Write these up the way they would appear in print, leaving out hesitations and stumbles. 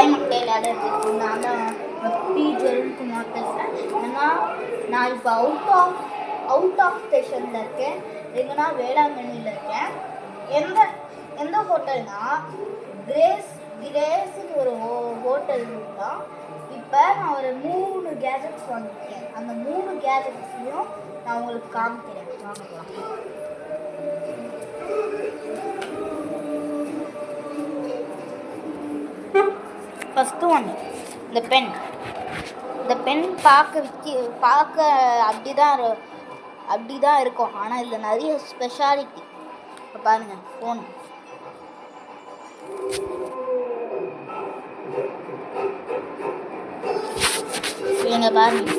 Hi மக்களே, எல்லாரும் நான் பி ஜெருல்குமார் பேசுகிறேன். ஏன்னா நான் இப்போ அவுட் ஆஃப் ஸ்டேஷனில் இருக்கேன். எங்கன்னா வேளாங்கண்ணியில் இருக்கேன். எந்த ஹோட்டல்னா கிரேஸ்ன்னு ஒரு ஹோட்டல் தான். இப்போ நான் ஒரு 3 கேஜெட்ஸ் வாங்கியிருக்கேன். அந்த 3 கேஜெட்ஸையும் நான் உங்களுக்கு காமிக்கிறேன். வாங்கலாம். ஃபஸ்ட்டு ஒன்று இந்த பென் பார்க்க அப்படி தான் இருக்கும். ஆனால் இதில் நிறைய ஸ்பெஷாலிட்டி. இப்போ பாருங்கள், ஃபோனு இங்கே பாருங்க,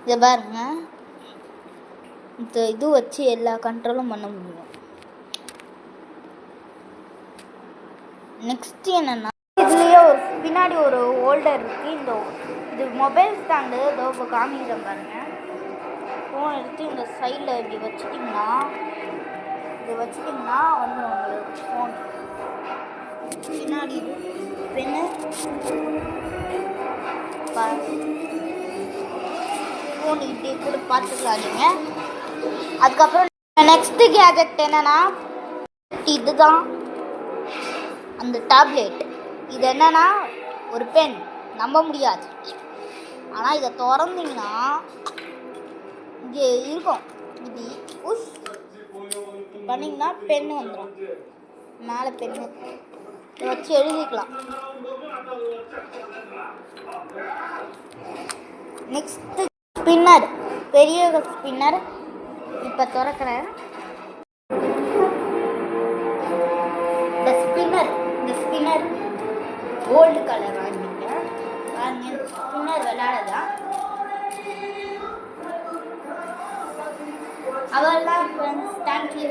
இதை பாருங்க. இது வச்சு எல்லா கண்ட்ரோலும் பண்ண முடியும். நெக்ஸ்ட் என்னன்னா, இதுலேயே பின்னாடி ஒரு ஹோல்டர் இருக்குது. இது மொபைல் ஸ்டாண்டு. இதோ இப்போ காமிக்கிறேன் பாருங்க. ஃபோன் எடுத்து இந்த சைடில் இப்படி வச்சுட்டிங்கன்னா வந்துடும் உங்களுக்கு ஃபோன். பின்னாடி பெண்ணு ஃபோன் இப்படி கூட பார்த்துக்கலாம் நீங்கள். அதுக்கப்புறம் நெக்ஸ்ட் கேஜெட் என்னன்னா, இதுதான் அந்த டேப்லெட். இது என்னன்னா ஒரு பென், நம்ப முடியாது. ஆனால் இதை திறந்தீங்கன்னா இங்கே இருக்கும். இது உஷ் பண்ணிங்கன்னா பென்னு வந்துடும். மேலே பென்னு இதை வச்சு எழுதிக்கலாம். நெக்ஸ்ட்டு ஸ்பின்னர், பெரிய ஸ்பின்னர். இப்போ திறக்கிறேன். இந்த ஸ்பின்னர் கோல்டு கலர் வாங்கிட்டேன். பாருங்க, ஸ்பின்னர் விளையாடலாம். அவ்வளோதான் ஃப்ரெண்ட்ஸ், தேங்க்யூ.